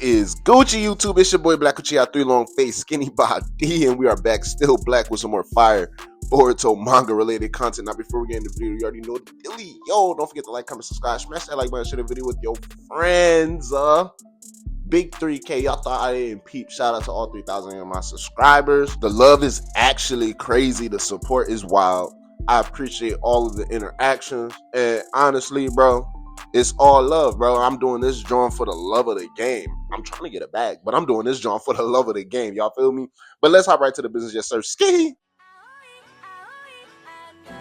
is Gucci YouTube? It's your boy Black Uchiha, 3 long face, skinny body, and we are back still black with some more fire Boruto manga related content. Now before we get into the video, you already know the deal. Yo, don't forget to like, comment, subscribe, smash that like button, share the video with your friends. Big 3K, y'all thought I didn't peep. Shout out to all 3,000 of my subscribers. The love is actually crazy. The support is wild. I appreciate all of the interactions, and honestly, bro, it's all love, bro. I'm doing this joint for the love of the game. I'm trying to get it back, but I'm doing this joint for the love of the game. Y'all feel me? But let's hop right to the business. Yes, sir. Ski.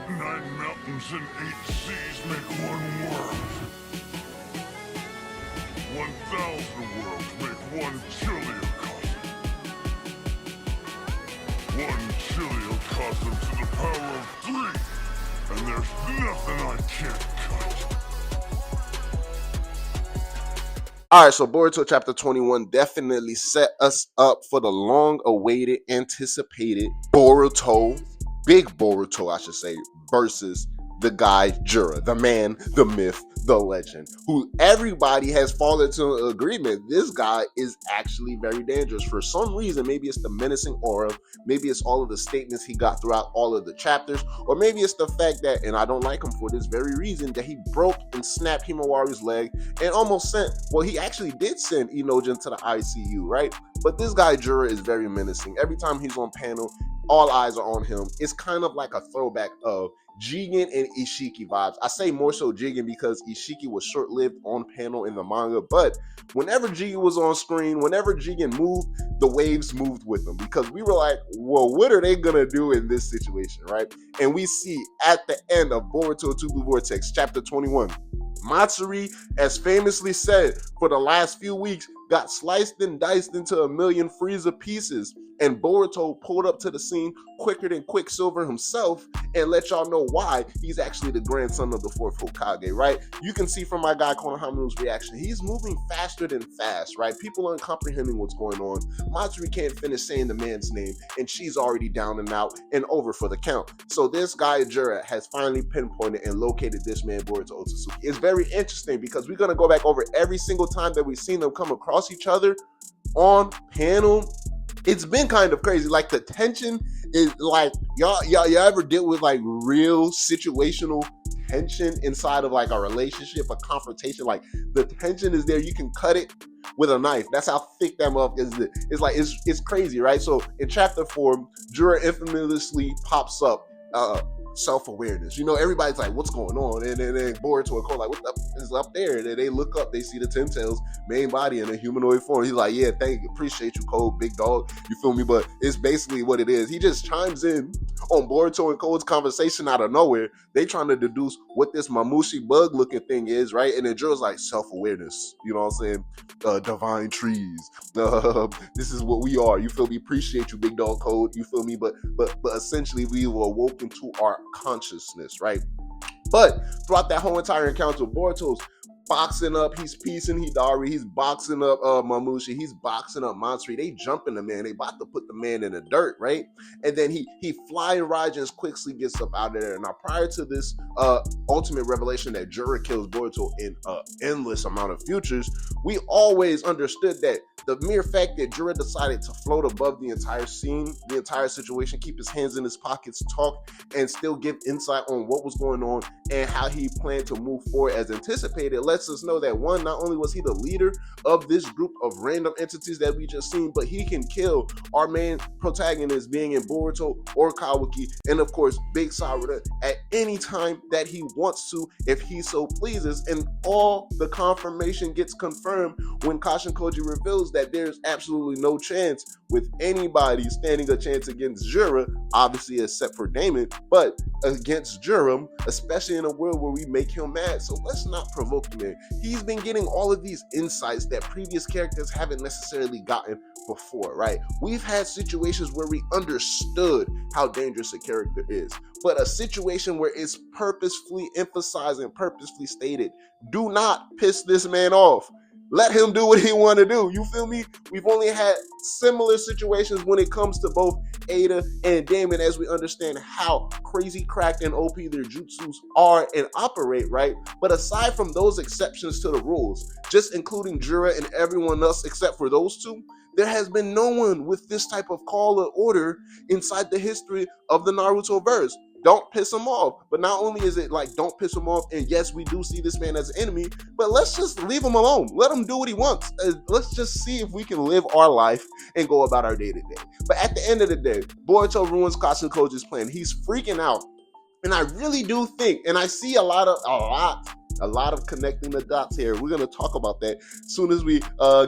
9 mountains and 8 seas make one world. 1,000 worlds make one chiliocosm. 1 chiliocosm to the power of 3, and there's nothing I can't cut. All right, so Boruto chapter 21 definitely set us up for the long-awaited, anticipated Boruto, big Boruto, I should say, versus the guy Jura, the man, the myth, the legend, who everybody has fallen to an agreement. This guy is actually very dangerous. For some reason, maybe it's the menacing aura, maybe it's all of the statements he got throughout all of the chapters, or maybe it's the fact that, and I don't like him for this very reason, that he broke and snapped Himawari's leg and almost sent, well, he actually did send Inojin to the ICU, right? But this guy Jura is very menacing. Every time he's on panel, all eyes are on him. It's kind of like a throwback of Jigen and Ishiki vibes. I say more so Jigen because Ishiki was short-lived on panel in the manga, but whenever Jigen was on screen, whenever Jigen moved, the waves moved with him, because we were like, well, what are they gonna do in this situation, right? And we see at the end of Boruto 2 Blue Vortex, chapter 21, Matsuri, as famously said, for the last few weeks, got sliced and diced into a million Frieza pieces, and Boruto pulled up to the scene quicker than Quicksilver himself and let y'all know why he's actually the grandson of the 4th Hokage, right? You can see from my guy Konohamaru's reaction, he's moving faster than fast, right? People aren't comprehending what's going on. Matsuri can't finish saying the man's name, and she's already down and out and over for the count. So this guy Jura has finally pinpointed and located this man Boruto Otsutsuki. It's very interesting because we're going to go back over every single time that we've seen them come across each other on panel. It's been kind of crazy. Like, the tension is like, y'all ever deal with like real situational tension inside of like a relationship, a confrontation? Like, the tension is there. You can cut it with a knife. That's how thick that motherfucker is. It's like, it's crazy, right? So in chapter 4, Jura infamously pops up self-awareness. You know, everybody's like, what's going on? And then Boruto and Cole like, what the is up there? And then they look up, they see the Ten Tails main body in a humanoid form. He's like, yeah, thank you, appreciate you, Cole, big dog. You feel me? But it's basically what it is. He just chimes in on Boruto and Cole's conversation out of nowhere. They trying to deduce what this Mamushi bug looking thing is, right? And then Jura's like, self-awareness. You know what I'm saying? Divine trees. This is what we are. You feel me? Appreciate you, big dog Cole. You feel me? But essentially we were awoken to our consciousness, right? But throughout that whole entire encounter, Boruto's boxing up, he's piecing Hidari, he's boxing up Mamushi, he's boxing up Matsuri. They jumping the man, they about to put the man in the dirt, right? And then he flying Raijins quickly gets up out of there. Now, prior to this ultimate revelation that Jura kills Boruto in an endless amount of futures, we always understood that the mere fact that Jura decided to float above the entire scene, the entire situation, keep his hands in his pockets, talk, and still give insight on what was going on and how he planned to move forward as anticipated, lets us know that, one, not only was he the leader of this group of random entities that we just seen, but he can kill our main protagonist, being in Boruto or Kawaki, and of course Big Sarada, at any time that he wants to, if he so pleases. And all the confirmation gets confirmed when Kashin Koji reveals that there's absolutely no chance with anybody standing a chance against Jura, obviously except for Damon, but against Jura, especially in a world where we make him mad. So let's not provoke the man. He's been getting all of these insights that previous characters haven't necessarily gotten before, right? We've had situations where we understood how dangerous a character is, but a situation where it's purposefully emphasized and purposefully stated, do not piss this man off. Let him do what he want to do. You feel me? We've only had similar situations when it comes to both Ada and Damon, as we understand how crazy cracked and OP their jutsus are and operate, right? But aside from those exceptions to the rules, just including Jura and everyone else except for those two, there has been no one with this type of call or order inside the history of the Naruto verse. Don't piss him off. But not only is it like, don't piss him off, and yes, we do see this man as an enemy, but let's just leave him alone. Let him do what he wants. Let's just see if we can live our life and go about our day to day. But at the end of the day, Boruto ruins Kashin Koji's plan. He's freaking out. And I really do think, and I see a lot of connecting the dots here. We're going to talk about that as soon as we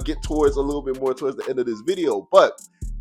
get towards a little bit more towards the end of this video. But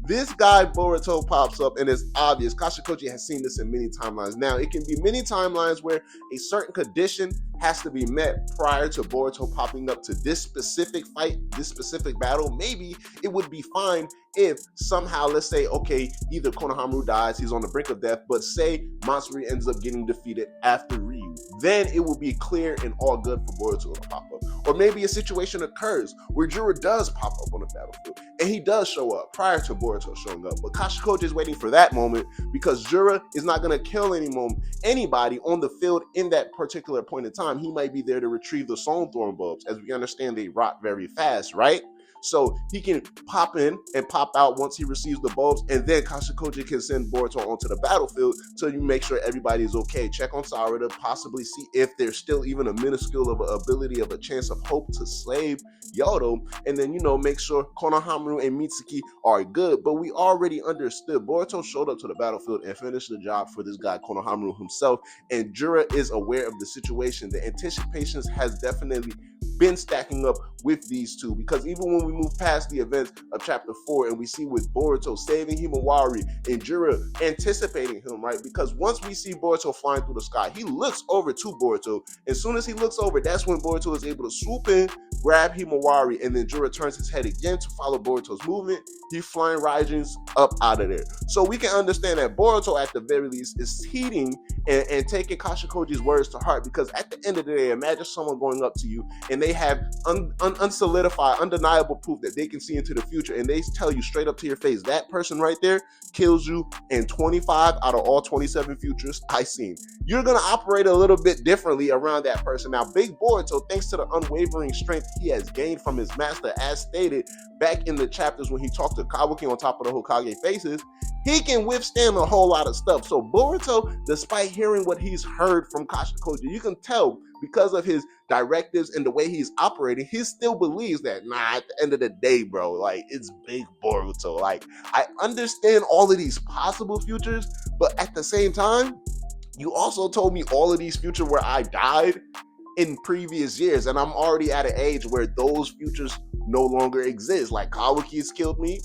this guy Boruto pops up, and it's obvious. Kashin Koji has seen this in many timelines. Now, it can be many timelines where a certain condition has to be met prior to Boruto popping up to this specific fight, this specific battle. Maybe it would be fine if somehow, let's say, okay, either Konohamaru dies, he's on the brink of death, but say Matsuri ends up getting defeated after Ryu. Then it will be clear and all good for Boruto to pop up. Or maybe a situation occurs where Jura does pop up on the battlefield, and he does show up prior to Boruto showing up. But Kashin Koji is waiting for that moment because Jura is not going to kill anybody on the field in that particular point in time. He might be there to retrieve the Soul Thorn bulbs. As we understand, they rot very fast, right? So he can pop in and pop out once he receives the bulbs, and then Kashin Koji can send Boruto onto the battlefield so you make sure everybody is okay. Check on Sakura to possibly see if there's still even a minuscule of an ability of a chance of hope to slay Yodo, and then, make sure Konohamaru and Mitsuki are good. But we already understood Boruto showed up to the battlefield and finished the job for this guy Konohamaru himself, and Jura is aware of the situation. The anticipations has definitely been stacking up with these two, because even when we move past the events of chapter 4 and we see with Boruto saving Himawari and Jura anticipating him, right? Because once we see Boruto flying through the sky, he looks over to Boruto. As soon as he looks over, that's when Boruto is able to swoop in, grab Himawari, and then Jura turns his head again to follow Boruto's movement. He's flying Raijins up out of there. So we can understand that Boruto, at the very least, is heeding and taking Kashin Koji's words to heart, because at the end of the day, imagine someone going up to you and they have unsolidified, undeniable proof that they can see into the future, and they tell you straight up to your face, that person right there kills you in 25 out of all 27 futures I've seen. You're going to operate a little bit differently around that person. Now, Big Boruto, thanks to the unwavering strength he has gained from his master, as stated back in the chapters when he talked to Kabuki on top of the Hokage faces, he can withstand a whole lot of stuff. So Boruto, despite hearing what he's heard from Kashin Koji, you can tell because of his directives and the way he's operating, he still believes that, at the end of the day, bro, like, it's Big Boruto. Like, I understand all of these possible futures, but at the same time, you also told me all of these futures where I died in previous years, and I'm already at an age where those futures no longer exist. Like, Kawaki has killed me,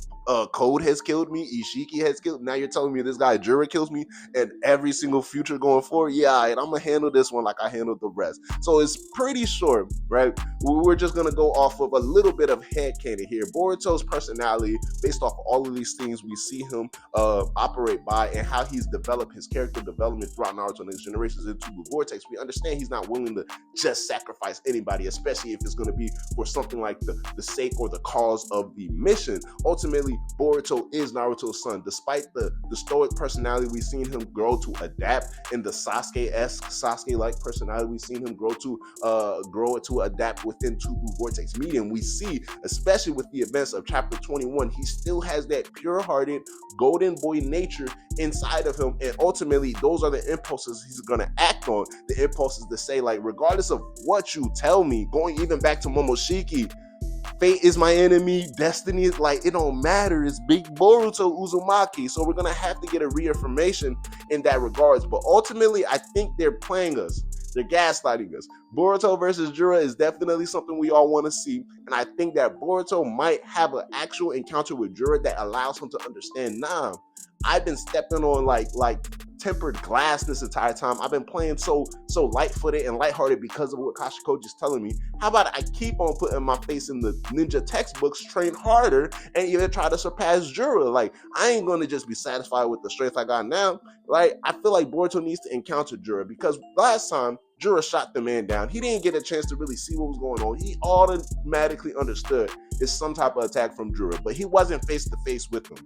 Code has killed me, Ishiki has killed me. Now you're telling me this guy Jura kills me, and every single future going forward, yeah, and I'm gonna handle this one like I handled the rest. So it's pretty short, right? We're just gonna go off of a little bit of headcanon here. Boruto's personality, based off of all of these things we see him operate by, and how he's developed his character development throughout Naruto and his generations into Blue Vortex, we understand he's not willing to just sacrifice anybody, especially if it's going to be for something like the sake or the cause of the mission. Ultimately, Boruto is Naruto's son. Despite the stoic personality we've seen him grow to adapt, in the Sasuke-esque, Sasuke-like personality we've seen him grow to adapt within two Blue Vortex medium, we see, especially with the events of chapter 21, he still has that pure-hearted, golden boy nature inside of him, and ultimately those are the impulses he's going to act on. The impulses to say, like, regardless of what you tell me, going even back to Momoshiki, fate is my enemy, destiny is, like, it don't matter, it's Big Boruto Uzumaki. So we're gonna have to get a reaffirmation in that regards. But ultimately, I think they're playing us. They're gaslighting us. Boruto versus Jura is definitely something we all want to see, and I think that Boruto might have an actual encounter with Jura that allows him to understand, I've been stepping on like tempered glass this entire time. I've been playing so light-footed and lighthearted because of what Kashin Koji is telling me. How about I keep on putting my face in the ninja textbooks, train harder, and even try to surpass Jura? Like, I ain't going to just be satisfied with the strength I got now. Like, I feel like Boruto needs to encounter Jura, because last time Jura shot the man down. He didn't get a chance to really see what was going on. He automatically understood it's some type of attack from Jura, but he wasn't face to face with him.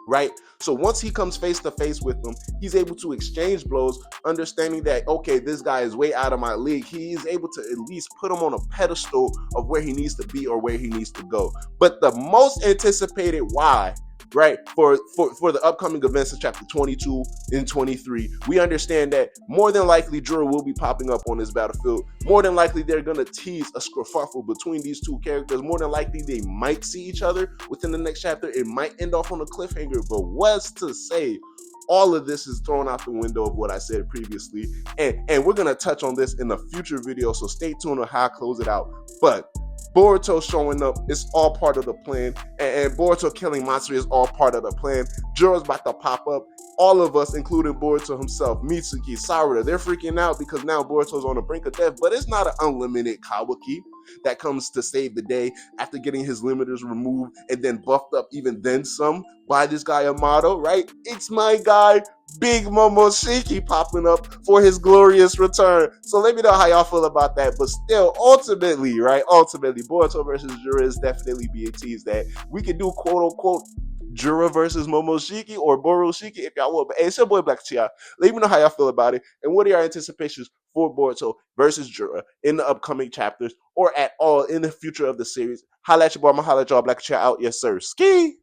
Right? So once he comes face to face with them, he's able to exchange blows, understanding that, okay, this guy is way out of my league. He is able to at least put him on a pedestal of where he needs to be or where he needs to go. But the most anticipated why, right, for the upcoming events of chapter 22 and 23, we understand that more than likely Jura will be popping up on this battlefield. More than likely they're going to tease a skerfuffle between these two characters. More than likely they might see each other within the next chapter. It might end off on a cliffhanger, but what's to say all of this is thrown out the window of what I said previously, and we're going to touch on this in a future video, so stay tuned on how I close it out. But Boruto showing up is all part of the plan, and Boruto killing Matsuri is all part of the plan. Jura's about to pop up. All of us, including Boruto himself, Mitsuki, Sarada, they're freaking out because now Boruto's on the brink of death, but it's not an unlimited Kawaki that comes to save the day after getting his limiters removed and then buffed up even then some by this guy Amato, right? It's my guy, Big Momoshiki, popping up for his glorious return. So let me know how y'all feel about that. But still, ultimately, right? Ultimately, Boruto versus Jura is definitely being teased that we can do quote unquote Jura versus Momoshiki or Boroshiki if y'all want. But hey, it's your boy Black Chia. Let me know how y'all feel about it and what are your anticipations for Boruto versus Jura in the upcoming chapters or at all in the future of the series. Holla at your boy, I'ma holla at y'all. Black Chia out. Yes, sir. Ski!